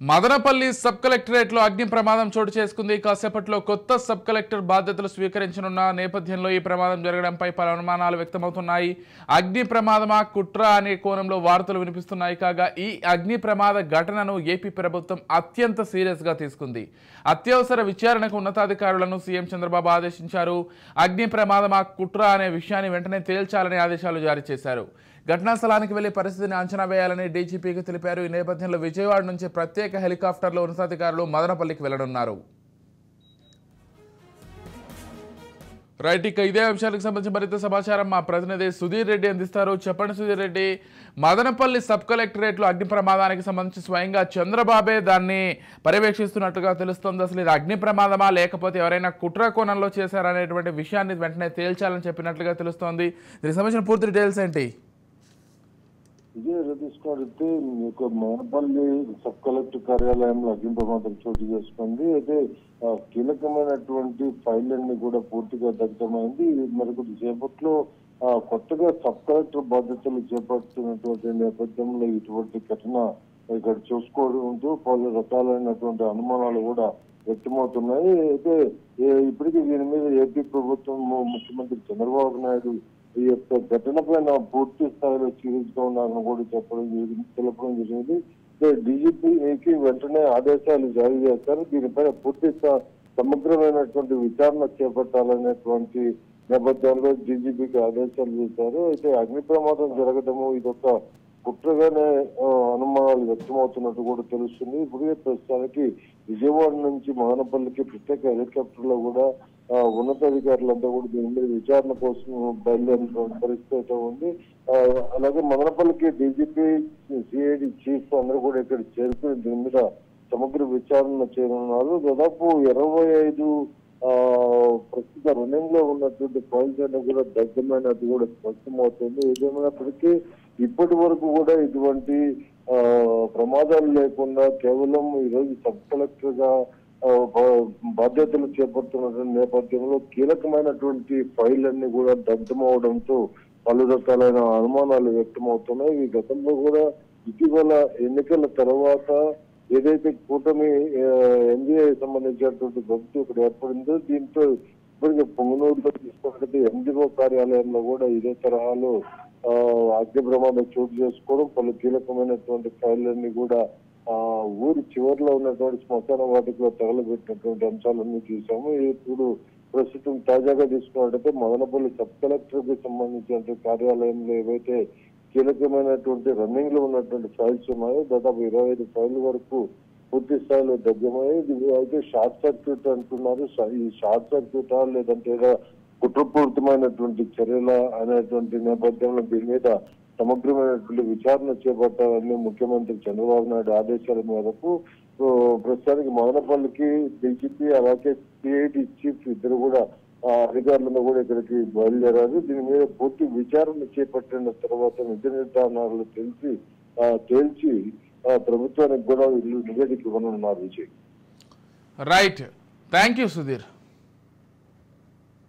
Madanapalle sub కలెక్టరేట్లో అగ్ని ప్రమాదం చోటు చేసుకుంది. కాసేపట్లో కొత్త సబ్ కలెక్టర్ బాధ్యతలు స్వీకరించనున్న నేపథ్యంలో ఈ ప్రమాదం జరగడంపై పలు అనుమానాలు వ్యక్తమవుతున్నాయి. అగ్ని ప్రమాదమా కుట్ర అనే కోణంలో వార్తలు వినిపిస్తున్నాయి. కాగా ఈ అగ్ని ప్రమాద ఘటనను ఏపీ ప్రభుత్వం అత్యంత సీరియస్గా తీసుకుంది. అత్యవసర విచారణకు ఉన్నతాధికారులను సీఎం చంద్రబాబు ఆదేశించారు. అగ్ని ప్రమాదమా కుట్ర అనే విషయాన్ని వెంటనే తేల్చాలని ఆదేశాలు జారీ చేశారు. ఘటనా స్థలానికి వెళ్లి పరిస్థితిని అంచనా వేయాలని డీజీపీకి తెలిపారు. ఈ నేపథ్యంలో విజయవాడ నుంచి ప్రత్యేక హెలికాప్టర్లో ఉన్నతాధికారులు మదనపల్లికి వెళ్లనున్నారు. రైట్, ఇక ఇదే అంశానికి సంబంధించి మరింత సమాచారం మా ప్రతినిధి సుధీర్ రెడ్డి అందిస్తారు. చెప్పండి సుధీర్ రెడ్డి, మదనపల్లి సబ్ కలెక్టరేట్లో అగ్ని ప్రమాదానికి సంబంధించి స్వయంగా చంద్రబాబే దాన్ని పర్యవేక్షిస్తున్నట్టుగా తెలుస్తోంది. అసలు ఇది అగ్ని ప్రమాదమా లేకపోతే ఎవరైనా కుట్ర కోణంలో చేశారనేటువంటి విషయాన్ని వెంటనే తేల్చాలని చెప్పినట్లుగా తెలుస్తోంది. దీనికి సంబంధించిన పూర్తి డీటెయిల్స్ ఏంటి? తీసుకుంటే మీకు మదనపల్లి సబ్ కలెక్టర్ కార్యాలయంలో అగ్ని ప్రమాదం చోటు చేసుకుంది. అయితే కీలకమైనటువంటి ఫైల్ అన్ని కూడా పూర్తిగా దగ్ధమైంది. మరికొద్ది సేపట్లో కొత్తగా సబ్ కలెక్టర్ బాధ్యతలు చేపడుతున్నటువంటి నేపథ్యంలో ఇటువంటి ఘటన ఇక్కడ చూసుకోవడంతో పలు రకాలైనటువంటి అనుమానాలు కూడా వ్యక్తమవుతున్నాయి. అయితే ఇప్పటికీ దీని మీద ఏపీ ప్రభుత్వం ముఖ్యమంత్రి చంద్రబాబు నాయుడు ఈ యొక్క ఘటన పైన పూర్తి స్థాయిలో సీరియస్ గా ఉన్నారని కూడా తెలపడం జరిగింది. డీజీపీకి వెంటనే ఆదేశాలు జారీ చేస్తారు. దీనిపైన పూర్తి సమగ్రమైనటువంటి విచారణ చేపట్టాలనేటువంటి నేపథ్యంలో డీజీపీకి ఆదేశాలు చేశారు. అయితే అగ్ని ప్రమాదం జరగడము ఇదొక కుట్రగానే అనుమానాలు వ్యక్తమవుతున్నట్టు కూడా తెలుస్తుంది. ఇప్పుడే ప్రస్తుతానికి విజయవాడ నుంచి మదనపల్లికి ప్రత్యేక హెలికాప్టర్ లో కూడా ఉన్నతాధికారులంతా కూడా దీని మీద విచారణ కోసం బయలుదేరిన పరిస్థితి ఉంది. అలాగే మదనపల్లికి డీజీపీ, సిఐడి చీఫ్ అందరూ కూడా ఇక్కడ చేరుకుని దీని మీద సమగ్ర విచారణ చేయనున్నారు. దాదాపు 25 ప్రస్తుత రన్నింగ్ లో ఉన్నటువంటి ఫైల్స్ అన్ని కూడా దగ్గమైనది కూడా స్పష్టమవుతుంది. ఏదేమైనప్పటికీ ఇప్పటి వరకు కూడా ఇటువంటి ప్రమాదాలు లేకుండా కేవలం ఈరోజు సబ్ కలెక్టర్ గా బాధ్యతలు చేపడుతున్నటువంటి నేపథ్యంలో కీలకమైనటువంటి ఫైల్ అన్ని కూడా దగ్ధమవడంతో పలు రకాలైన అనుమానాలు వ్యక్తమవుతున్నాయి. ఈ గతంలో కూడా ఇటీవల ఎన్నికల తర్వాత ఏదైతే కూటమి ఎన్డీఏ సంబంధించినటువంటి ప్రభుత్వం ఇక్కడ ఏర్పడిందో దీంతో ఇప్పటికే పొంగనూరులో తీసుకున్నట్టు ఎండిఓ కార్యాలయంలో కూడా ఇదే తరహాలో అగ్ని ప్రమాదం చోటు చేసుకోవడం, పలు కీలకమైనటువంటి ఫైళ్ళన్నీ కూడా ఊరి చివరిలో ఉన్నటువంటి శ్మశాన వాటికలో తగలబెట్టినటువంటి అంశాలన్నీ చూసాము. ఇప్పుడు ప్రస్తుతం తాజాగా తీసుకున్నట్టయితే మదనపల్లి సబ్ కలెక్టర్ కి సంబంధించినటువంటి కార్యాలయంలో ఏవైతే కీలకమైనటువంటి రన్నింగ్ లో ఉన్నటువంటి ఫైల్స్ ఉన్నాయో దాదాపు 25 ఫైల్ వరకు పూర్తి స్థాయిలో దగ్గమయ్యి అయితే షార్ట్ సర్క్యూట్ అంటున్నారు. ఈ షార్ట్ సర్క్యూటా లేదంటే కుట్రపూరితమైనటువంటి చర్యల అనేటువంటి నేపథ్యంలో దీని మీద సమగ్రమైనటువంటి విచారణ చేపట్టాలని ముఖ్యమంత్రి చంద్రబాబు నాయుడు ఆదేశాల మేరకు ప్రస్తుతానికి మదనపల్లికి డీజీపీ అలాగే సిఐడి చీఫ్ ఇద్దరు కూడా అధికారులను కూడా ఇక్కడికి బయలుదేరారు. దీని మీద పూర్తి విచారణ చేపట్టిన తర్వాత నిజ నిర్ధారణలు తేల్చి ప్రభుత్వానికి కూడా వీళ్ళు నివేదిక ఇవ్వనున్నారు. Vijay, right, thank you Sudheer.